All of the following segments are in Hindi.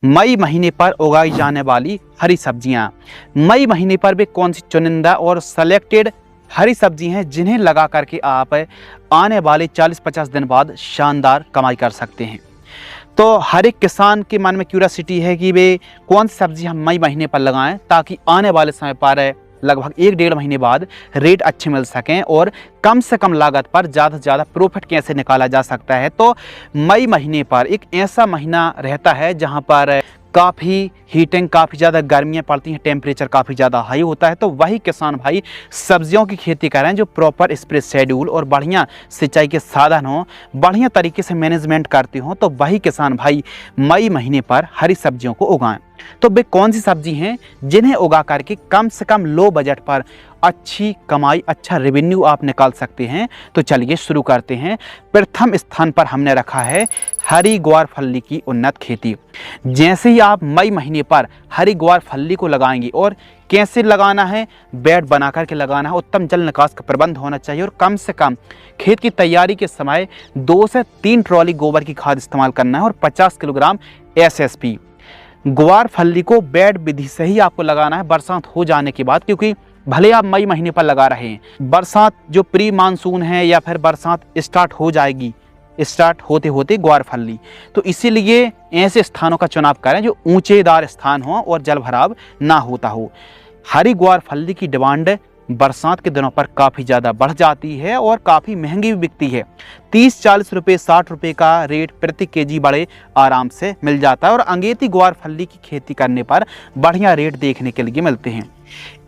मई महीने पर उगाई जाने वाली हरी सब्जियां। मई महीने पर भी कौन सी चुनिंदा और सेलेक्टेड हरी सब्जी हैं जिन्हें लगा करके आप आने वाले 40-50 दिन बाद शानदार कमाई कर सकते हैं। तो हर एक किसान के मन में क्यूरियोसिटी है कि वे कौन सी सब्जी हम मई महीने पर लगाएं ताकि आने वाले समय पर लगभग 1-1.5 महीने बाद रेट अच्छे मिल सकें और कम से कम लागत पर ज़्यादा से ज़्यादा प्रॉफिट कैसे निकाला जा सकता है। तो मई महीने पर एक ऐसा महीना रहता है जहां पर काफ़ी हीटिंग, काफ़ी ज़्यादा गर्मियाँ पड़ती हैं, टेम्परेचर काफ़ी ज़्यादा हाई होता है। तो वही किसान भाई सब्जियों की खेती करें जो प्रॉपर स्प्रे शेड्यूल और बढ़िया सिंचाई के साधन हों, बढ़िया तरीके से मैनेजमेंट करते हों, तो वही किसान भाई मई महीने पर हरी सब्जियों को उगाएं। तो वे कौन सी सब्जी हैं जिन्हें उगा करके कम से कम लो बजट पर अच्छी कमाई, अच्छा रेवेन्यू आप निकाल सकते हैं। तो चलिए शुरू करते हैं। प्रथम स्थान पर हमने रखा है हरी ग्वार फल्ली की उन्नत खेती। जैसे ही आप मई महीने पर हरी ग्वार फल्ली को लगाएंगे, और कैसे लगाना है, बेड बना करके लगाना है, उत्तम जल निकास का प्रबंध होना चाहिए और कम से कम खेत की तैयारी के समय 2 से 3 ट्रॉली गोबर की खाद इस्तेमाल करना है और 50 किलोग्राम SSP। ग्वार फल्ली को बेड विधि से ही आपको लगाना है बरसात हो जाने के बाद, क्योंकि भले आप मई महीने पर लगा रहे हैं, बरसात जो प्री मानसून है या फिर बरसात स्टार्ट हो जाएगी, स्टार्ट होते होते ग्वार फल्ली, तो इसीलिए ऐसे स्थानों का चुनाव करें जो ऊंचेदार स्थान हो और जल भराव ना होता हो। हरी ग्वार फल्ली की डिमांड बरसात के दिनों पर काफ़ी ज़्यादा बढ़ जाती है और काफ़ी महंगी भी बिकती है। 30-40 रुपये, 60 रुपये का रेट प्रति केजी बड़े आराम से मिल जाता है और अंगेती ग्वार फल्ली की खेती करने पर बढ़िया रेट देखने के लिए मिलते हैं।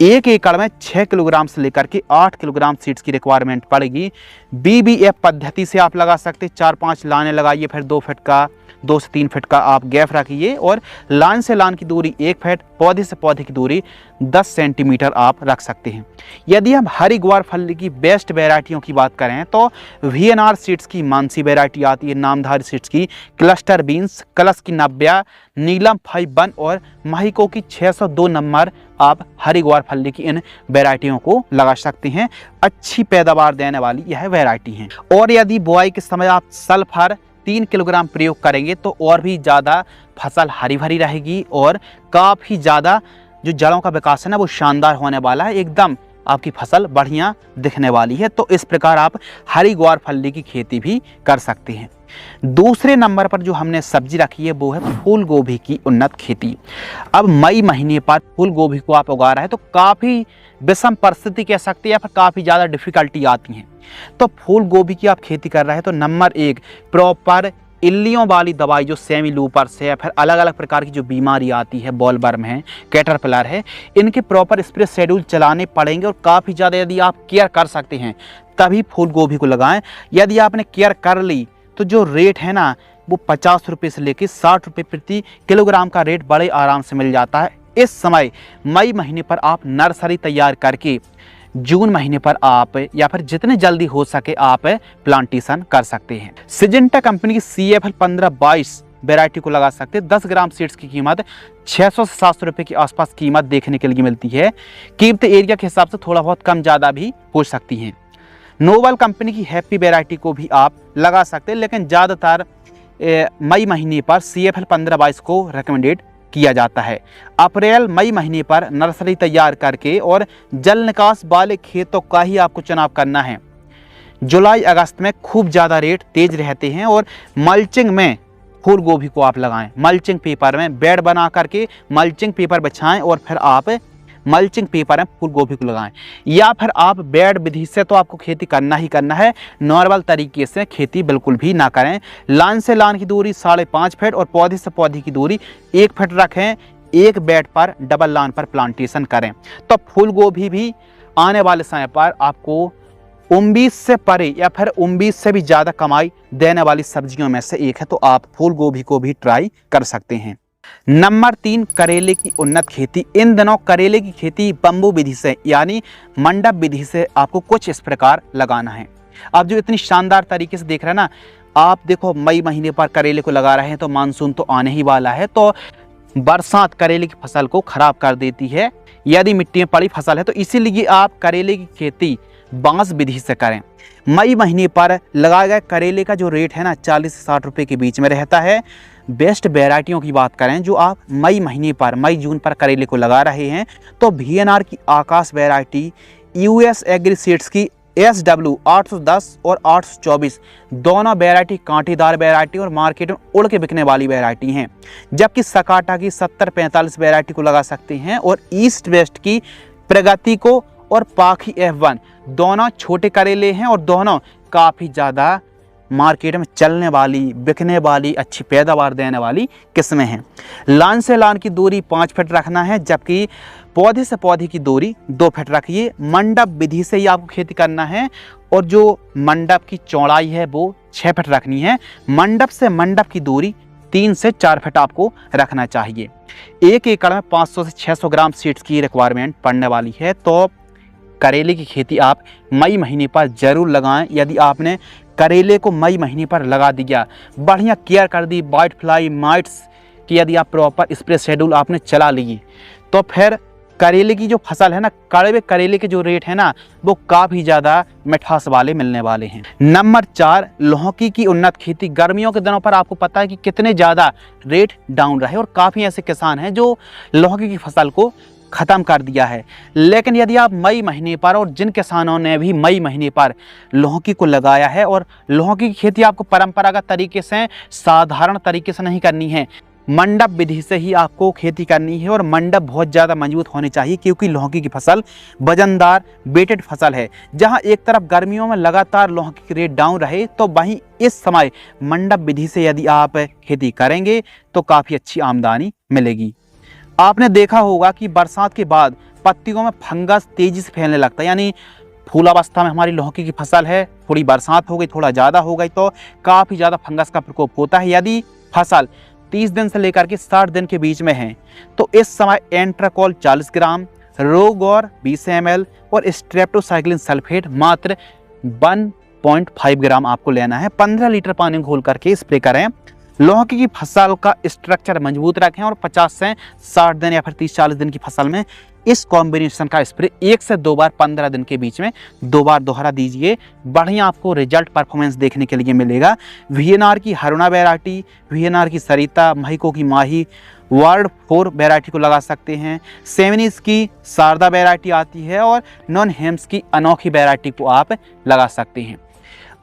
1 एकड़ में 6 किलोग्राम से लेकर के 8 किलोग्राम सीड्स की रिक्वायरमेंट पड़ेगी। BBF पद्धति से आप लगा सकते, 4-5 लाने लगाइए, फिर 2 से 3 फीट का आप गैप रखिए और लाइन से लाइन की दूरी 1 फीट, पौधे से पौधे की दूरी 10 सेंटीमीटर आप रख सकते हैं। यदि हम हरी ग्वार फल्ली की बेस्ट वैरायटियों की बात करें तो VNR सीड्स की मानसी वैरायटी आती है, नामधारी सीड्स की क्लस्टर बीन्स, कलश की नब्या, नीलम 5-1 और महिको की 602 नंबर आप हरी ग्वार फल्ली की इन वैरायटियों को लगा सकते हैं। अच्छी पैदावार देने वाली यह वैरायटी है। और यदि बुआई के समय आप सल्फर 3 किलोग्राम प्रयोग करेंगे तो और भी ज़्यादा फसल हरी भरी रहेगी और काफ़ी ज़्यादा जो जड़ों का विकास है ना वो शानदार होने वाला है, एकदम आपकी फसल बढ़िया दिखने वाली है। तो इस प्रकार आप हरी ग्वार फल्ली की खेती भी कर सकते हैं। दूसरे नंबर पर जो हमने सब्जी रखी है वो है फूल गोभी की उन्नत खेती। अब मई महीने पर फूल गोभी को आप उगा रहे हैं तो काफ़ी विषम परिस्थिति कह सकते हैं या फिर काफ़ी ज़्यादा डिफिकल्टी आती हैं। तो फूल गोभी की आप खेती कर रहे हैं तो नंबर 1 प्रॉपर इल्लियों वाली दवाई जो सेमी लूपर से या फिर अलग अलग प्रकार की जो बीमारी आती है, बॉलवर्म है, कैटरपिलर है, इनके प्रॉपर स्प्रे शेड्यूल चलाने पड़ेंगे और काफ़ी ज़्यादा यदि आप केयर कर सकते हैं तभी फूल गोभी को लगाएं। यदि आपने केयर कर ली तो जो रेट है ना वो 50 रुपये से लेकर 60 रुपये प्रति किलोग्राम का रेट बड़े आराम से मिल जाता है। इस समय मई महीने पर आप नर्सरी तैयार करके जून महीने पर आप या फिर जितने जल्दी हो सके आप प्लांटेशन कर सकते हैं। सिजेंटा कंपनी की CFL 1522 वैरायटी को लगा सकते हैं। 10 ग्राम सीड्स की कीमत 600 से 700 रुपये के आसपास कीमत देखने के लिए मिलती है। कीमत एरिया के हिसाब से थोड़ा बहुत कम ज़्यादा भी हो सकती हैं। नोबल कंपनी की हैप्पी वैरायटी को भी आप लगा सकते हैं, लेकिन ज़्यादातर मई महीने पर CFL 1522 को रिकमेंडेड किया जाता है। अप्रैल मई महीने पर नर्सरी तैयार करके और जल निकास वाले खेतों का ही आपको चुनाव करना है। जुलाई अगस्त में खूब ज़्यादा रेट तेज रहते हैं और मल्चिंग में फूल गोभी को आप लगाएं। मल्चिंग पेपर में बेड बना करके मल्चिंग पेपर बिछाएं और फिर आप मल्चिंग पेपर में फूल गोभी को लगाएं, या फिर आप बेड विधि से तो आपको खेती करना ही करना है, नॉर्मल तरीके से खेती बिल्कुल भी ना करें। लाइन से लाइन की दूरी 5.5 फीट और पौधे से पौधे की दूरी 1 फीट रखें। एक बेड पर डबल लाइन पर प्लांटेशन करें। तो फूल गोभी भी आने वाले समय पर आपको 19 से परे या फिर 19 से भी ज़्यादा कमाई देने वाली सब्जियों में से एक है, तो आप फूल गोभी को भी ट्राई कर सकते हैं। नंबर 3 करेले की उन्नत खेती। इन दिनों करेले की खेती बंबू विधि से यानी मंडप विधि से आपको कुछ इस प्रकार लगाना है। आप जो इतनी शानदार तरीके से देख रहे हैं ना, आप देखो मई महीने पर करेले को लगा रहे हैं तो मानसून तो आने ही वाला है, तो बरसात करेले की फसल को खराब कर देती है यदि मिट्टी में पड़ी फसल है। तो इसीलिए आप करेले की खेती बांस विधि से करें। मई महीने पर लगाए गए करेले का जो रेट है ना 40 से 60 रुपये के बीच में रहता है। बेस्ट वैरायटियों की बात करें जो आप मई जून पर करेले को लगा रहे हैं, तो VNR की आकाश वैरायटी, US एग्री सीड्स की SW 810 और 824 दोनों वैरायटी कांटेदार वैरायटी और मार्केट में उड़ के बिकने वाली वैरायटी हैं। जबकि सकाटा की 7045 वैरायटी को लगा सकते हैं और ईस्ट वेस्ट की प्रगति को और पाखी F1 दोनों छोटे करेले हैं और दोनों काफ़ी ज़्यादा मार्केट में चलने वाली, बिकने वाली, अच्छी पैदावार देने वाली किस्में हैं। लान से लान की दूरी 5 फीट रखना है, जबकि पौधे से पौधे की दूरी 2 फीट रखिए। मंडप विधि से ही आपको खेती करना है और जो मंडप की चौड़ाई है वो 6 फीट रखनी है। मंडप से मंडप की दूरी 3 से 4 फीट आपको रखना चाहिए। 1 एकड़ में 500 से 600 ग्राम सीड्स की रिक्वायरमेंट पड़ने वाली है। तो करेले की खेती आप मई महीने पर ज़रूर लगाएं। यदि आपने करेले को मई महीने पर लगा दिया, बढ़िया केयर कर दी, वाइट फ्लाई माइट्स की यदि आप प्रॉपर स्प्रे शेड्यूल आपने चला ली, तो फिर करेले की जो फसल है ना, कड़वे करेले के जो रेट है ना, वो काफ़ी ज़्यादा मिठास वाले मिलने वाले हैं। नंबर 4, लौकी की उन्नत खेती। गर्मियों के दिनों पर आपको पता है कि कितने ज़्यादा रेट डाउन रहे और काफ़ी ऐसे किसान हैं जो लौकी की फसल को ख़त्म कर दिया है। लेकिन यदि आप मई महीने पर, और जिन किसानों ने भी मई महीने पर लौकी को लगाया है, और लौकी की खेती आपको परंपरागत तरीके से, साधारण तरीके से नहीं करनी है, मंडप विधि से ही आपको खेती करनी है। और मंडप बहुत ज़्यादा मजबूत होने चाहिए, क्योंकि लौकी की फसल वजनदार वेटेड फसल है। जहां एक तरफ गर्मियों में लगातार लौकी की रेट डाउन रहे, तो वहीं इस समय मंडप विधि से यदि आप खेती करेंगे तो काफ़ी अच्छी आमदनी मिलेगी। आपने देखा होगा कि बरसात के बाद पत्तियों में फंगस तेजी से फैलने लगता है, यानी फूलावस्था में हमारी लौकी की फसल है, थोड़ी बरसात हो गई, थोड़ा ज़्यादा हो गई तो काफ़ी ज़्यादा फंगस का प्रकोप होता है। यदि फसल 30 दिन से लेकर के 60 दिन के बीच में है, तो इस समय एंट्राकॉल 40 ग्राम, रोगौर 20 ml और स्ट्रेप्टोसाइक्लिन सल्फेट मात्र 1.5 ग्राम आपको लेना है। 15 लीटर पानी घोल करके स्प्रे करें। लौकी की फसल का स्ट्रक्चर मजबूत रखें और 50 से 60 दिन या फिर 30-40 दिन की फसल में इस कॉम्बिनेशन का स्प्रे 1 से 2 बार 15 दिन के बीच में 2 बार दोहरा दीजिए। बढ़िया आपको रिजल्ट परफॉर्मेंस देखने के लिए मिलेगा। VNR की हरुणा वैरायटी, VNR की सरिता, महिको की माही, वर्ड 4 वैरायटी को लगा सकते हैं। सेवनीस की शारदा वैरायटी आती है और नॉन हेम्स की अनोखी वैरायटी को आप लगा सकते हैं।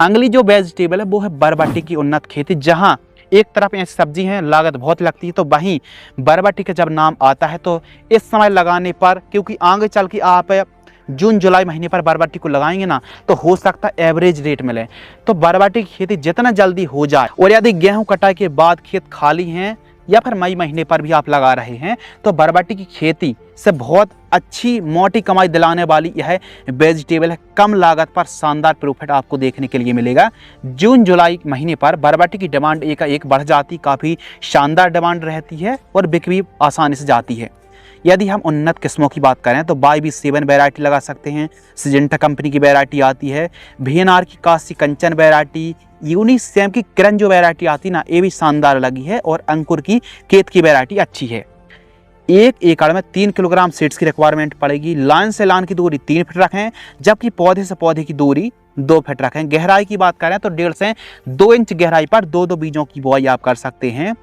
अगली जो वेजिटेबल है वो है बरबटी की उन्नत खेती। जहाँ एक तरफ ऐसी सब्जी है, लागत बहुत लगती है, तो वहीं बरबटी का जब नाम आता है तो इस समय लगाने पर, क्योंकि आगे चल के आप जून जुलाई महीने पर बरबटी को लगाएंगे ना, तो हो सकता है एवरेज रेट मिले। तो बरबटी की खेती जितना जल्दी हो जाए, और यदि गेहूं कटाई के बाद खेत खाली हैं या फिर मई महीने पर भी आप लगा रहे हैं, तो बरबटी की खेती से बहुत अच्छी मोटी कमाई दिलाने वाली यह वेजिटेबल है। कम लागत पर शानदार प्रॉफिट आपको देखने के लिए मिलेगा। जून जुलाई महीने पर बरबटी की डिमांड एक बढ़ जाती, काफ़ी शानदार डिमांड रहती है और बिक भी आसानी से जाती है। यदि हम उन्नत किस्मों की बात करें तो YB7 वैरायटी लगा सकते हैं। सिजेंटा कंपनी की वैरायटी आती है। VNR की काशी कंचन वैरायटी, यूनिसेम की किरण जो वैरायटी आती ना, ये भी शानदार लगी है। और अंकुर की केत की वैरायटी अच्छी है। 1 एकड़ में 3 किलोग्राम सीड्स की रिक्वायरमेंट पड़ेगी। लाइन से लाइन की दूरी 3 फीट रखें, जबकि पौधे से पौधे की दूरी 2 फीट रखें। गहराई की बात करें तो 1.5 से 2 इंच गहराई पर 2-2 बीजों की बुआई आप कर सकते हैं।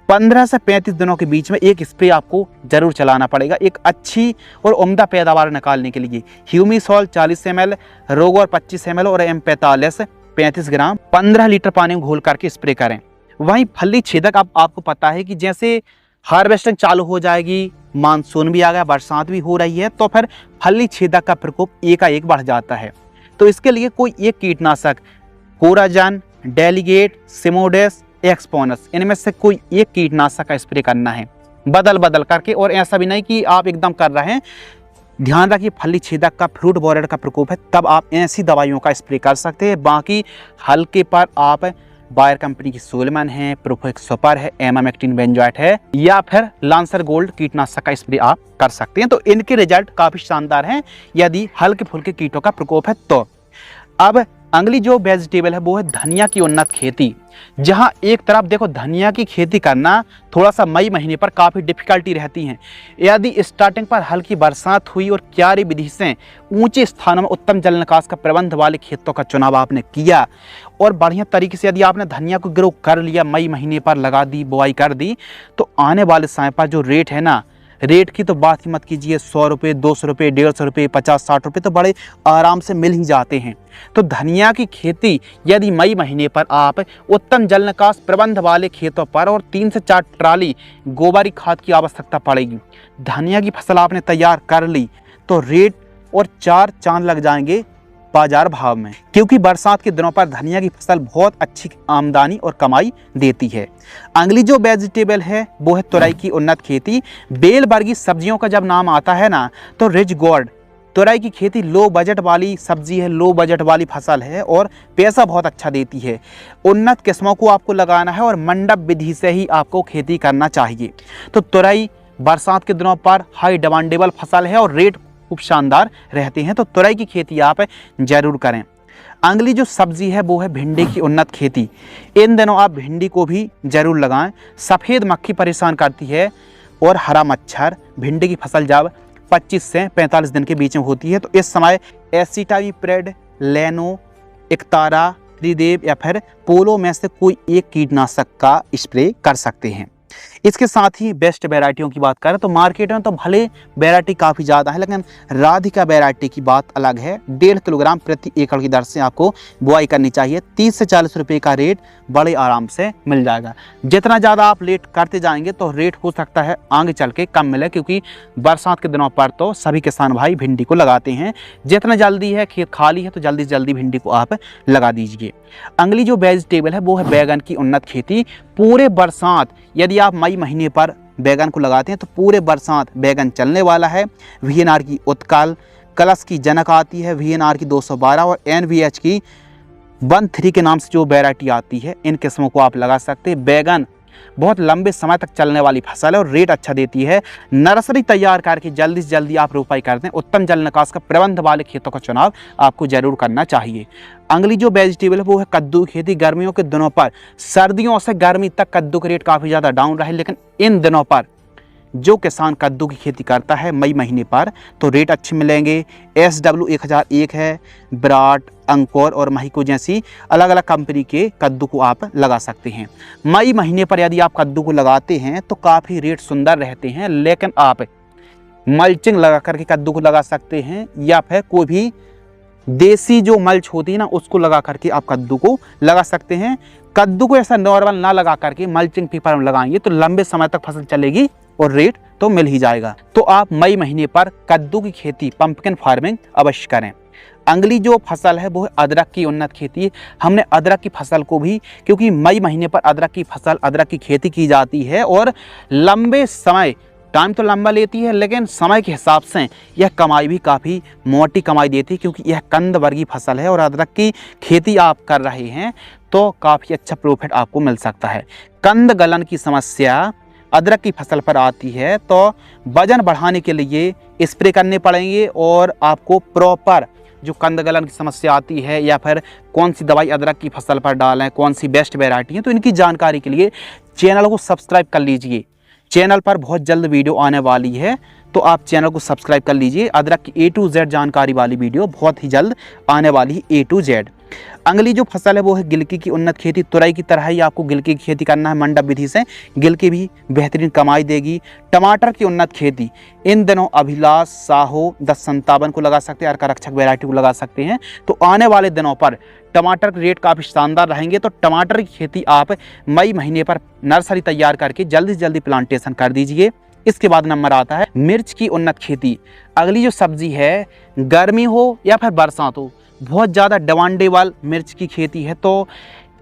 15 से 35 दिनों के बीच में एक स्प्रे आपको जरूर चलाना पड़ेगा, एक अच्छी और उम्दा पैदावार निकालने के लिए। ह्यूमिसॉल 40 ml, रोगौर 25 ml और M45 35 ग्राम 15 लीटर पानी में घोल करके स्प्रे करें। वहीं फली छेदक, आपको पता है कि जैसे हार्वेस्टिंग चालू हो जाएगी, मानसून भी आ गया, बरसात भी हो रही है, तो फिर फली छेदक का प्रकोप एकाएक बढ़ जाता है। तो इसके लिए कोई एक कीटनाशक, कोराजन, डेलीगेट, सिमोडेस, एक्सपोनस, इनमें से कोई एक कीटनाशक का स्प्रे करना है बदल बदल करके। और ऐसा भी नहीं कि आप एकदम कर रहे हैं। ध्यान रखिए, फली छेदक का, फ्रूट बॉरेट का प्रकोप है, तब आप ऐसी दवाइयों का स्प्रे कर सकते हैं। बाकी हल्के पर आप बायर कंपनी की सोलमन है, प्रोफेक्स सुपर है, एमामेक्टिन बेंजोएट है, या फिर लांसर गोल्ड कीटनाशक का स्प्रे आप कर सकते हैं। तो इनके रिजल्ट काफ़ी शानदार हैं यदि हल्के फुल्के कीटों का प्रकोप है तो। अब अगली जो वेजिटेबल है वो है धनिया की उन्नत खेती। जहां एक तरफ देखो धनिया की खेती करना थोड़ा सा मई महीने पर काफ़ी डिफिकल्टी रहती है। यदि स्टार्टिंग पर हल्की बरसात हुई और क्यारी विधि से ऊंचे स्थानों में उत्तम जल निकास का प्रबंध वाले खेतों का चुनाव आपने किया और बढ़िया तरीके से यदि आपने धनिया को ग्रो कर लिया, मई महीने पर लगा दी, बुआई कर दी, तो आने वाले समय पर जो रेट है ना, रेट की तो बात ही मत कीजिए। 100 रुपये, 200 रुपये, 150 रुपये, 50-60 रुपये तो बड़े आराम से मिल ही जाते हैं। तो धनिया की खेती यदि मई महीने पर आप उत्तम जल निकास प्रबंध वाले खेतों पर और 3 से 4 ट्राली गोबरी खाद की आवश्यकता पड़ेगी। धनिया की फसल आपने तैयार कर ली तो रेट और 4 चांद लग जाएंगे बाजार भाव में, क्योंकि बरसात के दिनों पर धनिया की फसल बहुत अच्छी आमदनी और कमाई देती है। अगली जो वेजिटेबल है वो है तुरई की उन्नत खेती। बेल वर्गीय सब्जियों का जब नाम आता है ना, तो रिच गोल्ड तुरई की खेती लो बजट वाली सब्जी है, लो बजट वाली फसल है और पैसा बहुत अच्छा देती है। उन्नत किस्मों को आपको लगाना है और मंडप विधि से ही आपको खेती करना चाहिए। तो तुरई बरसात के दिनों पर हाई डिमांडेबल फसल है और रेट खूब शानदार रहते हैं, तो तुरई की खेती आप जरूर करें। अगली जो सब्जी है वो है भिंडी की उन्नत खेती। इन दिनों आप भिंडी को भी जरूर लगाएं। सफ़ेद मक्खी परेशान करती है और हरा मच्छर। भिंडी की फसल जब 25 से 45 दिन के बीच में होती है तो इस समय एसिटामिप्रिड, लेनो, इक्तारा, त्रिदेव या फिर पोलो में से कोई एक कीटनाशक का स्प्रे कर सकते हैं। इसके साथ ही बेस्ट वैरायटियों की बात करें तो मार्केट में तो भले वैरायटी काफ़ी ज़्यादा है, लेकिन राधिका वैरायटी की बात अलग है। 1.5 किलोग्राम प्रति एकड़ की दर से आपको बुआई करनी चाहिए। 30 से 40 रुपये का रेट बड़े आराम से मिल जाएगा। जितना ज़्यादा आप लेट करते जाएंगे तो रेट हो सकता है आगे चल के कम मिले, क्योंकि बरसात के दिनों पर तो सभी किसान भाई भिंडी को लगाते हैं। जितना जल्दी है खेत खाली है तो जल्दी से जल्दी भिंडी को आप लगा दीजिए। अगली जो वेजिटेबल है वो है बैगन की उन्नत खेती। पूरे बरसात यदि आप मई महीने पर बैगन को लगाते हैं तो पूरे बरसात बैगन चलने वाला है। VNR की उत्कल, कलश की जनक आती है, VNR की 212 और NVH की 13 के नाम से जो वैरायटी आती है, इन किस्मों को आप लगा सकते हैं। बैगन बहुत लंबे समय तक चलने वाली फसल है और रेट अच्छा देती है। नर्सरी तैयार करके जल्दी से जल्दी आप रोपाई करते हैं। उत्तम जल निकास का प्रबंध वाले खेतों का चुनाव आपको जरूर करना चाहिए। अगली जो वेजिटेबल है वो है कद्दू की खेती। गर्मियों के दिनों पर, सर्दियों से गर्मी तक कद्दू का रेट काफ़ी ज़्यादा डाउन रहा है, लेकिन इन दिनों पर जो किसान कद्दू की खेती करता है मई महीने पर तो रेट अच्छे मिलेंगे। SW 1001 है, विराट, अंकुर और महिको जैसी अलग अलग कंपनी के कद्दू को आप लगा सकते हैं। मई महीने पर यदि आप कद्दू को लगाते हैं तो काफ़ी रेट सुंदर रहते हैं, लेकिन आप मल्चिंग लगा करके कद्दू को लगा सकते हैं या फिर कोई भी देसी जो मल्च होती है ना उसको लगा करके आप कद्दू को लगा सकते हैं। कद्दू को ऐसा नॉर्मल ना लगा करके मल्चिंग पेपर में लगाएंगे तो लंबे समय तक फसल चलेगी और रेट तो मिल ही जाएगा। तो आप मई महीने पर कद्दू की खेती, पंपकिन फार्मिंग अवश्य करें। अगली जो फसल है वो है अदरक की उन्नत खेती। हमने अदरक की फसल को भी, क्योंकि मई महीने पर अदरक की फसल, अदरक की खेती की जाती है और लंबे समय, टाइम तो लंबा लेती है लेकिन समय के हिसाब से यह कमाई भी काफ़ी मोटी कमाई देती है, क्योंकि यह कंद वर्गीय फसल है और अदरक की खेती आप कर रहे हैं तो काफ़ी अच्छा प्रॉफिट आपको मिल सकता है। कंद गलन की समस्या अदरक की फसल पर आती है तो वजन बढ़ाने के लिए स्प्रे करने पड़ेंगे और आपको प्रॉपर जो कंद गलन की समस्या आती है या फिर कौन सी दवाई अदरक की फसल पर डालें, कौन सी बेस्ट वैरायटी है, तो इनकी जानकारी के लिए चैनल को सब्सक्राइब कर लीजिए। चैनल पर बहुत जल्द वीडियो आने वाली है तो आप चैनल को सब्सक्राइब कर लीजिए। अदरक की A to Z जानकारी वाली वीडियो बहुत ही जल्द आने वाली है, A to Z। अगली जो फसल है वो है गिलकी की उन्नत खेती। तुरई की तरह ही आपको गिलकी की खेती करना है मंडप विधि से। गिलकी भी बेहतरीन कमाई देगी। टमाटर की उन्नत खेती, इन दिनों अभिलाष, साहो 1057 को लगा सकते हैं, अर्का रक्षक वैरायटी को लगा सकते हैं। तो आने वाले दिनों पर टमाटर के रेट काफ़ी शानदार रहेंगे, तो टमाटर की खेती आप मई महीने पर नर्सरी तैयार करके जल्दी से जल्दी प्लांटेशन कर दीजिए। इसके बाद नंबर आता है मिर्च की उन्नत खेती। अगली जो सब्जी है, गर्मी हो या फिर बरसात हो, बहुत ज़्यादा डिमांडेबल मिर्च की खेती है, तो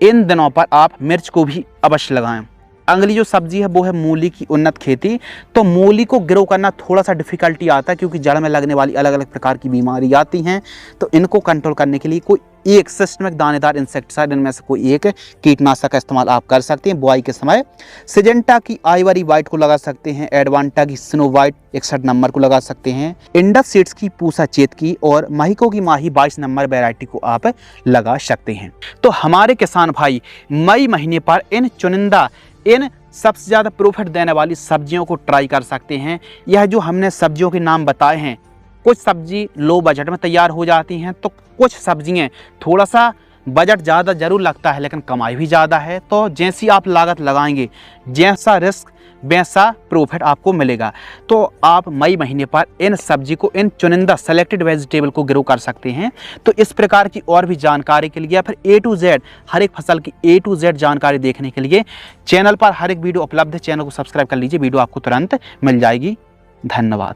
इन दिनों पर आप मिर्च को भी अवश्य लगाएं। अगली जो सब्जी है वो है मूली की उन्नत खेती। तो मूली को ग्रो करना थोड़ा सा डिफिकल्टी आता है, क्योंकि जड़ में लगने वाली अलग अलग प्रकार की बीमारी आती हैं, तो इनको कंट्रोल करने के लिए कोई एक सिस्टमिक दानेदार इंसेक्टिसाइड इनमें से कोई एक कीटनाशक का इस्तेमाल आप कर सकते हैं बुआई के समय। सिजेंटा की आइवरी वाइट को लगा सकते हैं, एडवांटा की स्नो वाइट 61 नंबर को लगा सकते हैं, इंडस सीड्स की पूसा चेत की और महिको की माही 22 नंबर वैरायटी को आप लगा सकते हैं। तो हमारे किसान भाई मई महीने पर इन चुनिंदा इन सबसे ज़्यादा प्रॉफिट देने वाली सब्जियों को ट्राई कर सकते हैं। यह जो हमने सब्जियों के नाम बताए हैं, कुछ सब्जी लो बजट में तैयार हो जाती हैं, तो कुछ सब्जियां थोड़ा सा बजट ज़्यादा जरूर लगता है लेकिन कमाई भी ज़्यादा है। तो जैसी आप लागत लगाएंगे, जैसा रिस्क वैसा प्रॉफिट आपको मिलेगा। तो आप मई महीने पर इन सब्जी को, इन चुनिंदा सेलेक्टेड वेजिटेबल को ग्रो कर सकते हैं। तो इस प्रकार की और भी जानकारी के लिए, फिर A to Z हर एक फसल की A to Z जानकारी देखने के लिए चैनल पर हर एक वीडियो उपलब्ध है। चैनल को सब्सक्राइब कर लीजिए, वीडियो आपको तुरंत मिल जाएगी। धन्यवाद।